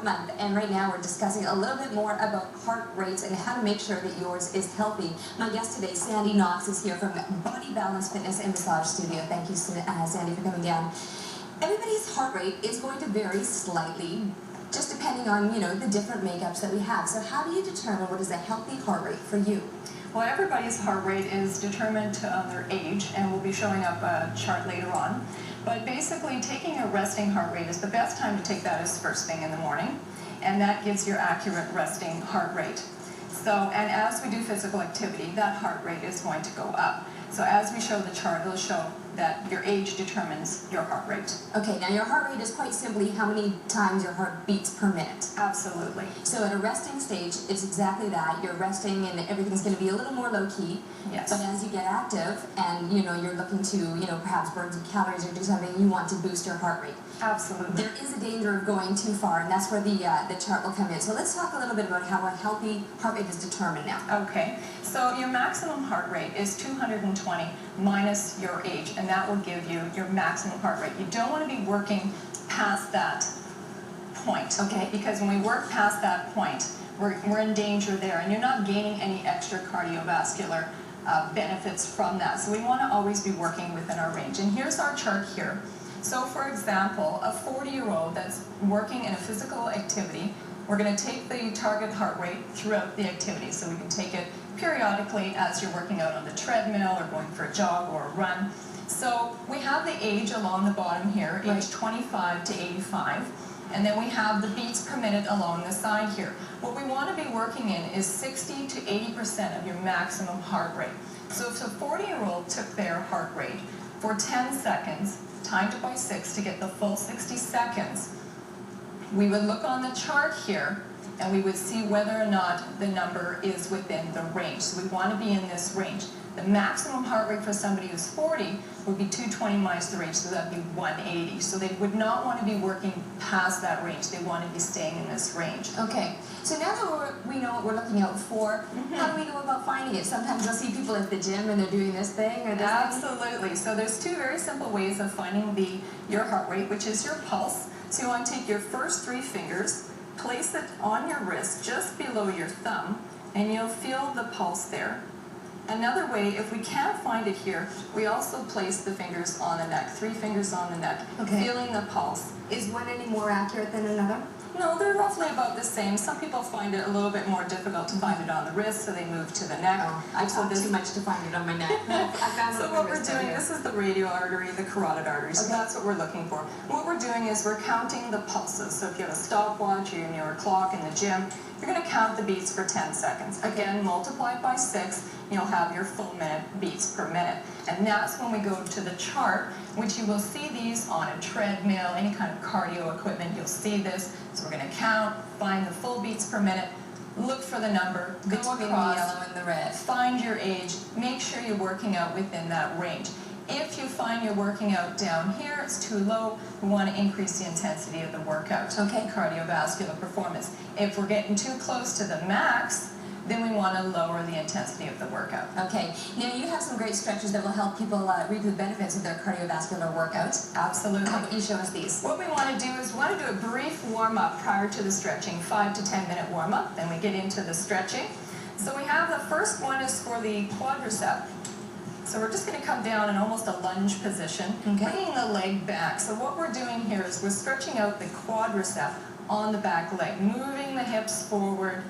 month, and right now we're discussing a little bit more about heart rates and how to make sure that yours is healthy. My guest today, Sandi Knox, is here from Body Balance Fitness and Massage Studio. Thank you, Sandi, for coming down. Everybody's heart rate is going to vary slightly, just depending on, the different makeups that we have. So how do you determine what is a healthy heart rate for you? Well, everybody's heart rate is determined on their age, and we'll be showing up a chart later on. But basically, taking a resting heart rate is the best time to take that is first thing in the morning, and that gives your accurate resting heart rate. So, and as we do physical activity, that heart rate is going to go up. So as we show the chart, it'll show that your age determines your heart rate. Okay, now your heart rate is quite simply how many times your heart beats per minute. Absolutely. So at a resting stage, it's exactly that. You're resting and everything's going to be a little more low-key. Yes. But as you get active and, you're looking to, perhaps burn some calories or do something, you want to boost your heart rate. Absolutely. There is a danger of going too far, and that's where the chart will come in. So let's talk a little bit about how a healthy heart rate is determined now. Okay. So your maximum heart rate is 220 minus your age, and that will give you your maximum heart rate. You don't want to be working past that point, okay? Because when we work past that point, we're in danger there, and you're not gaining any extra cardiovascular benefits from that. So we want to always be working within our range. And here's our chart here. So for example, a 40-year-old that's working in a physical activity, we're going to take the target heart rate throughout the activity. So we can take it periodically as you're working out on the treadmill or going for a jog or a run. So we have the age along the bottom here, age 25 to 85. And then we have the beats per minute along the side here. What we want to be working in is 60 to 80% of your maximum heart rate. So if a 40-year-old took their heart rate for 10 seconds, timed it by 6 to get the full 60 seconds, we would look on the chart here and we would see whether or not the number is within the range. So we want to be in this range. The maximum heart rate for somebody who's 40 would be 220 minus the range, so that would be 180. So they would not want to be working past that range. They want to be staying in this range. Okay, so now that we know what we're looking out for, how do we go about finding it? Sometimes I'll see people at the gym and they're doing this thing or this Absolutely. So there's two very simple ways of finding your heart rate, which is your pulse. So you want to take your first 3 fingers, place it on your wrist just below your thumb, and you'll feel the pulse there. Another way, if we can't find it here, we also place the fingers on the neck, 3 fingers on the neck, feeling the pulse. Is one any more accurate than another? No, they're roughly about the same. Some people find it a little bit more difficult to find it on the wrist, so they move to the neck. Oh, I talk too much to find it on my neck. So what we're doing, this is the radial artery, the carotid artery, so that's what we're looking for. What we're doing is we're counting the pulses. So if you have a stopwatch or your clock in the gym, you're going to count the beats for 10 seconds. Again, multiply by 6, you'll have your full minute beats per minute. And that's when we go to the chart, which you will see these on a treadmill, any kind of cardio equipment, you'll see this. So we're going to count, find the full beats per minute, look for the number, go across, the yellow and the red. Find your age, make sure you're working out within that range. If you find you're working out down here, it's too low, we want to increase the intensity of the workout. Okay. Cardiovascular performance. If we're getting too close to the max, then we want to lower the intensity of the workout. Okay. Now you have some great stretches that will help people reap the benefits of their cardiovascular workouts. Absolutely. How about you show us these? What we want to do is we want to do a brief warm-up prior to the stretching, 5 to 10 minute warm-up, then we get into the stretching. So we have the first one is for the quadricep. So we're just going to come down in almost a lunge position, bringing the leg back. So what we're doing here is we're stretching out the quadricep on the back leg, moving the hips forward,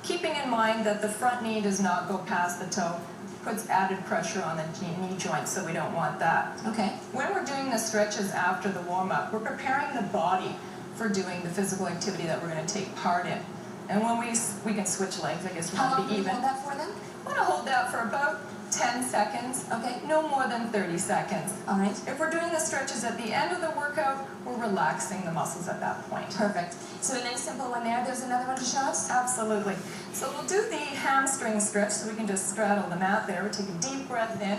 keeping in mind that the front knee does not go past the toe, puts added pressure on the knee joint, so we don't want that. Okay. When we're doing the stretches after the warm-up, we're preparing the body for doing the physical activity that we're going to take part in. And when we can switch legs, I guess we want to be even. How long do you hold that for then? I want to hold that for about 10 seconds, no more than 30 seconds. All right. If we're doing the stretches at the end of the workout, we're relaxing the muscles at that point. Perfect. So a nice simple one there. There's another one to show us? Absolutely. So we'll do the hamstring stretch, so we can just straddle the mat there. We'll take a deep breath in,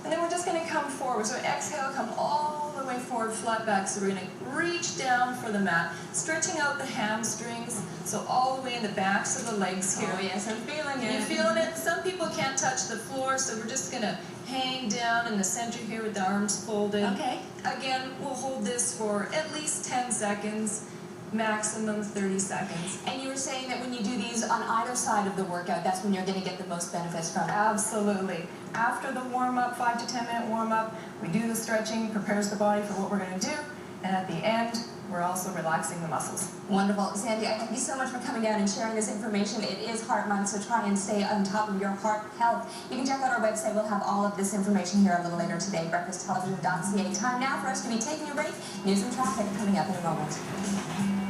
and then we're just going to come forward. So exhale, come all the way forward, flat back. So we're going to reach down for the mat, stretching out the hamstrings, so all the way in the backs of the legs here. Oh yes, I'm feeling it. You're feeling it? Some people can't touch the floor, so we're just going to hang down in the center here with the arms folded. Okay. Again, we'll hold this for at least 10 seconds. maximum 30 seconds. And you were saying that when you do these on either side of the workout, that's when you're going to get the most benefits from it. Absolutely. After the warm-up, 5 to 10 minute warm-up, we do the stretching, prepares the body for what we're going to do, and at the end, we're also relaxing the muscles. Wonderful. Sandi, I thank you so much for coming down and sharing this information. It is Heart Month, so try and stay on top of your heart health. You can check out our website. We'll have all of this information here a little later today, breakfasttelevision.ca. Time now for us to be taking a break. News and traffic coming up in a moment.